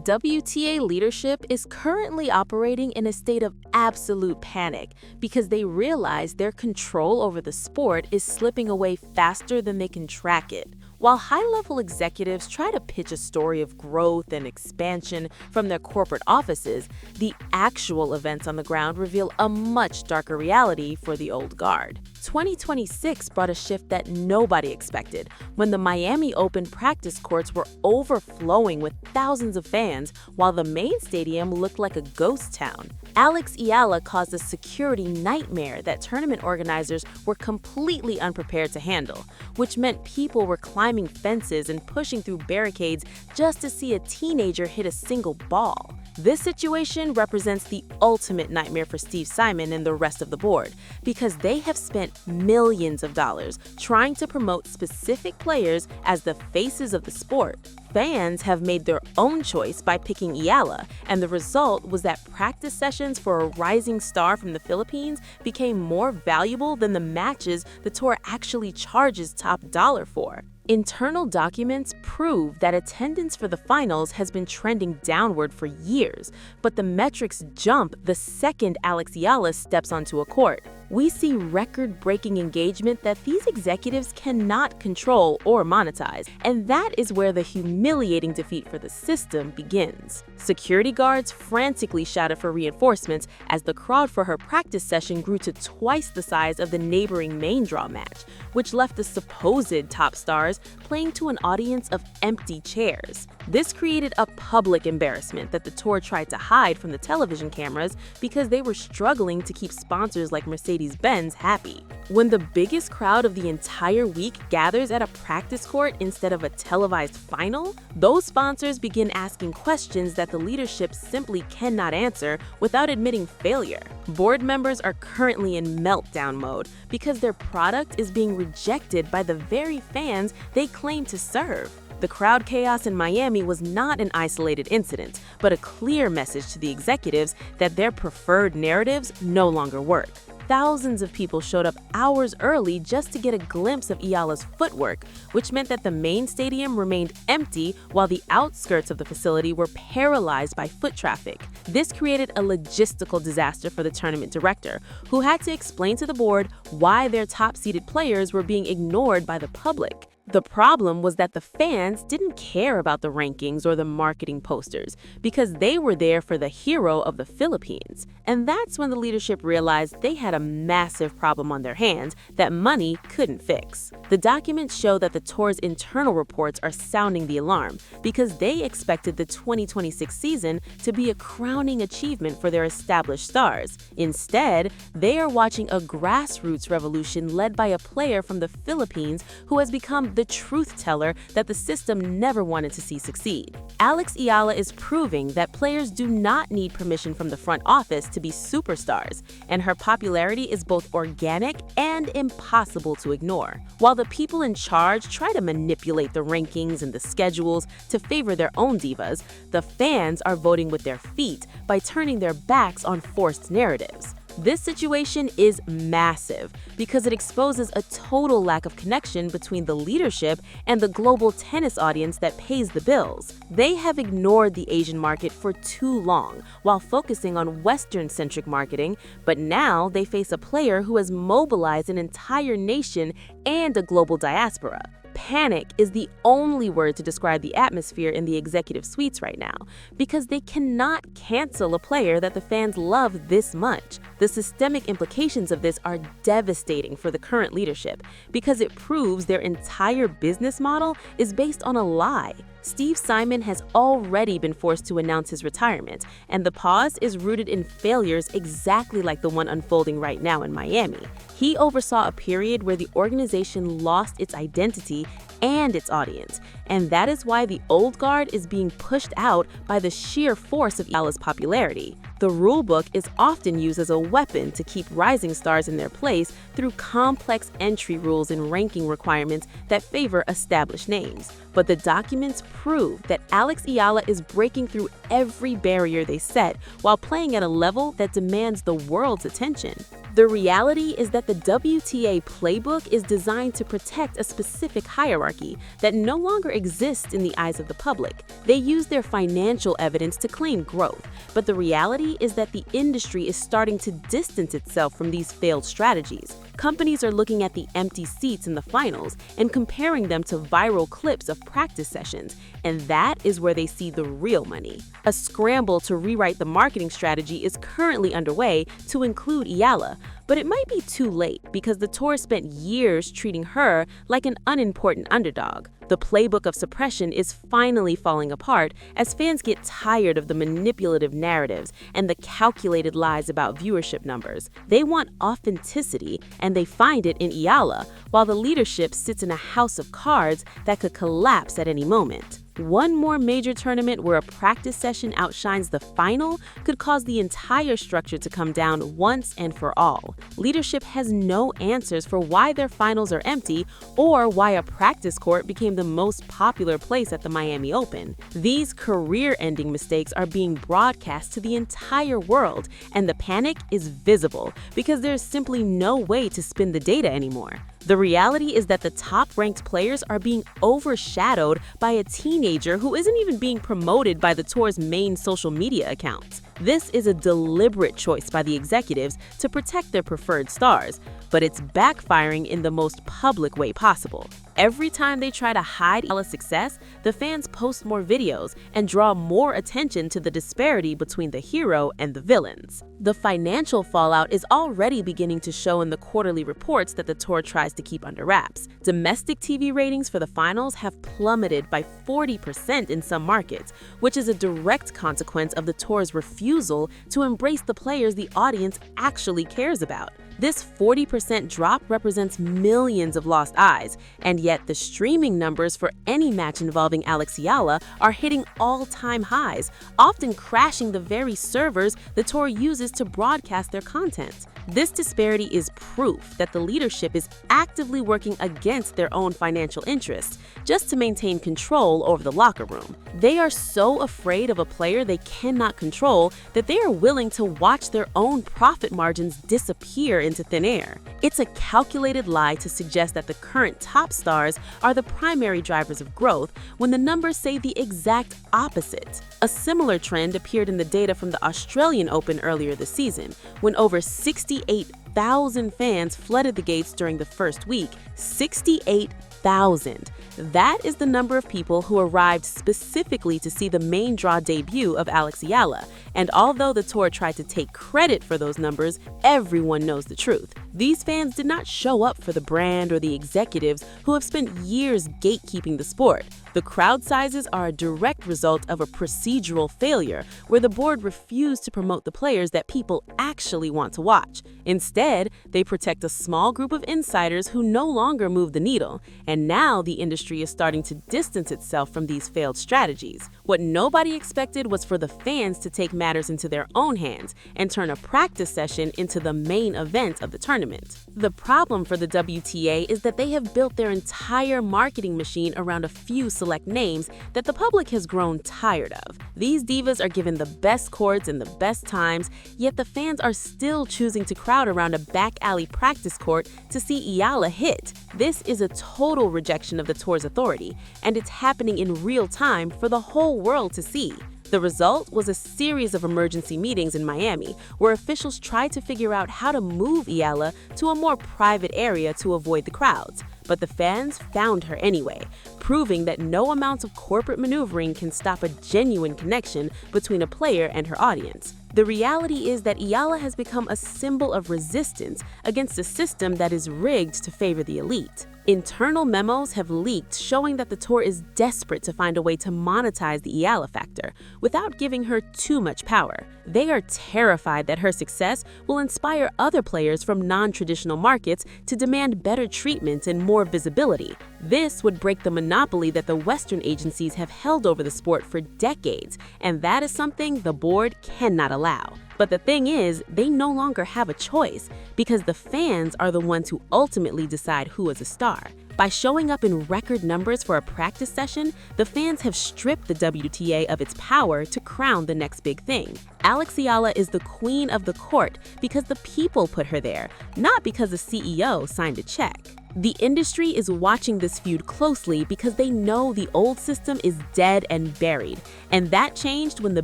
WTA leadership is currently operating in a state of absolute panic because they realize their control over the sport is slipping away faster than they can track it. While high-level executives try to pitch a story of growth and expansion from their corporate offices, the actual events on the ground reveal a much darker reality for the old guard. 2026 brought a shift that nobody expected when the Miami Open practice courts were overflowing with thousands of fans while the main stadium looked like a ghost town. Alex Eala caused a security nightmare that tournament organizers were completely unprepared to handle, which meant people were climbing fences and pushing through barricades just to see a teenager hit a single ball. This situation represents the ultimate nightmare for Steve Simon and the rest of the board because they have spent millions of dollars trying to promote specific players as the faces of the sport. Fans have made their own choice by picking Eala, and the result was that practice sessions for a rising star from the Philippines became more valuable than the matches the tour actually charges top dollar for. Internal documents prove that attendance for the finals has been trending downward for years, but the metrics jump the second Alex Eala steps onto a court. We see record-breaking engagement that these executives cannot control or monetize, and that is where the humiliating defeat for the system begins. Security guards frantically shouted for reinforcements as the crowd for her practice session grew to twice the size of the neighboring main draw match, which left the supposed top stars playing to an audience of empty chairs. This created a public embarrassment that the tour tried to hide from the television cameras because they were struggling to keep sponsors like Mercedes-Benz happy. When the biggest crowd of the entire week gathers at a practice court instead of a televised final, those sponsors begin asking questions that the leadership simply cannot answer without admitting failure. Board members are currently in meltdown mode because their product is being rejected by the very fans they claim to serve. The crowd chaos in Miami was not an isolated incident, but a clear message to the executives that their preferred narratives no longer work. Thousands of people showed up hours early just to get a glimpse of Eala's footwork, which meant that the main stadium remained empty while the outskirts of the facility were paralyzed by foot traffic. This created a logistical disaster for the tournament director, who had to explain to the board why their top-seeded players were being ignored by the public. The problem was that the fans didn't care about the rankings or the marketing posters because they were there for the hero of the Philippines. And that's when the leadership realized they had a massive problem on their hands that money couldn't fix. The documents show that the tour's internal reports are sounding the alarm because they expected the 2026 season to be a crowning achievement for their established stars. Instead, they are watching a grassroots revolution led by a player from the Philippines who has become the truth teller that the system never wanted to see succeed. Alex Eala is proving that players do not need permission from the front office to be superstars, and her popularity is both organic and impossible to ignore. While the people in charge try to manipulate the rankings and the schedules to favor their own divas, the fans are voting with their feet by turning their backs on forced narratives. This situation is massive because it exposes a total lack of connection between the leadership and the global tennis audience that pays the bills. They have ignored the Asian market for too long while focusing on Western-centric marketing, but now they face a player who has mobilized an entire nation and a global diaspora. Panic is the only word to describe the atmosphere in the executive suites right now, because they cannot cancel a player that the fans love this much. The systemic implications of this are devastating for the current leadership, because it proves their entire business model is based on a lie. Steve Simon has already been forced to announce his retirement, and the pause is rooted in failures exactly like the one unfolding right now in Miami. He oversaw a period where the organization lost its identity and its audience, and that is why the old guard is being pushed out by the sheer force of Eala's popularity. The rulebook is often used as a weapon to keep rising stars in their place through complex entry rules and ranking requirements that favor established names. But the documents prove that Alex Eala is breaking through every barrier they set while playing at a level that demands the world's attention. The reality is that the WTA playbook is designed to protect a specific hierarchy that no longer exists in the eyes of the public. They use their financial evidence to claim growth, but the reality is that the industry is starting to distance itself from these failed strategies. Companies are looking at the empty seats in the finals and comparing them to viral clips of practice sessions, and that is where they see the real money. A scramble to rewrite the marketing strategy is currently underway to include Eala, but it might be too late because the tour spent years treating her like an unimportant underdog. The playbook of suppression is finally falling apart as fans get tired of the manipulative narratives and the calculated lies about viewership numbers. They want authenticity, and they find it in Eala, while the leadership sits in a house of cards that could collapse at any moment. One more major tournament where a practice session outshines the final could cause the entire structure to come down once and for all. Leadership has no answers for why their finals are empty or why a practice court became the most popular place at the Miami Open. These career-ending mistakes are being broadcast to the entire world, and the panic is visible because there's simply no way to spin the data anymore. The reality is that the top-ranked players are being overshadowed by a teenager who isn't even being promoted by the tour's main social media accounts. This is a deliberate choice by the executives to protect their preferred stars, but it's backfiring in the most public way possible. Every time they try to hide Eala's success, the fans post more videos and draw more attention to the disparity between the hero and the villains. The financial fallout is already beginning to show in the quarterly reports that the tour tries to keep under wraps. Domestic TV ratings for the finals have plummeted by 40% in some markets, which is a direct consequence of the tour's refusal to embrace the players the audience actually cares about. This 40% drop represents millions of lost eyes, and yet the streaming numbers for any match involving Alex Eala are hitting all-time highs, often crashing the very servers the tour uses to broadcast their content. This disparity is proof that the leadership is actively working against their own financial interests just to maintain control over the locker room. They are so afraid of a player they cannot control that they are willing to watch their own profit margins disappear into thin air. It's a calculated lie to suggest that the current top stars are the primary drivers of growth when the numbers say the exact opposite. A similar trend appeared in the data from the Australian Open earlier this season, when over 68,000 fans flooded the gates during the first week. 68,000. That is the number of people who arrived specifically to see the main draw debut of Alex Eala. And although the tour tried to take credit for those numbers, everyone knows the truth. These fans did not show up for the brand or the executives who have spent years gatekeeping the sport. The crowd sizes are a direct result of a procedural failure where the board refused to promote the players that people actually want to watch. Instead, they protect a small group of insiders who no longer move the needle, and now the industry is starting to distance itself from these failed strategies. What nobody expected was for the fans to take matters into their own hands and turn a practice session into the main event of the tournament. The problem for the WTA is that they have built their entire marketing machine around a few select names that the public has grown tired of. These divas are given the best courts and the best times, yet the fans are still choosing to crowd around a back alley practice court to see Eala hit. This is a total rejection of the tour's authority, and it's happening in real time for the whole world to see. The result was a series of emergency meetings in Miami, where officials tried to figure out how to move Eala to a more private area to avoid the crowds. But the fans found her anyway, proving that no amount of corporate maneuvering can stop a genuine connection between a player and her audience. The reality is that Eala has become a symbol of resistance against a system that is rigged to favor the elite. Internal memos have leaked showing that the tour is desperate to find a way to monetize the Eala factor without giving her too much power. They are terrified that her success will inspire other players from non-traditional markets to demand better treatment and more visibility. This would break the monopoly that the Western agencies have held over the sport for decades, and that is something the board cannot allow. But the thing is, they no longer have a choice because the fans are the ones who ultimately decide who is a star. By showing up in record numbers for a practice session, the fans have stripped the WTA of its power to crown the next big thing. Alex Eala is the queen of the court because the people put her there, not because the CEO signed a check. The industry is watching this feud closely because they know the old system is dead and buried, and that changed when the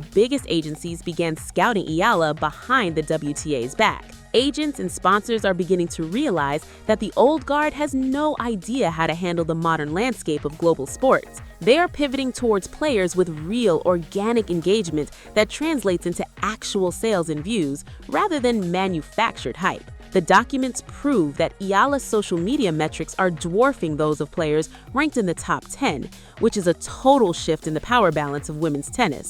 biggest agencies began scouting Eala behind the WTA's back. Agents and sponsors are beginning to realize that the old guard has no idea how to handle the modern landscape of global sports. They are pivoting towards players with real, organic engagement that translates into actual sales and views rather than manufactured hype. The documents prove that Eala's social media metrics are dwarfing those of players ranked in the top 10, which is a total shift in the power balance of women's tennis.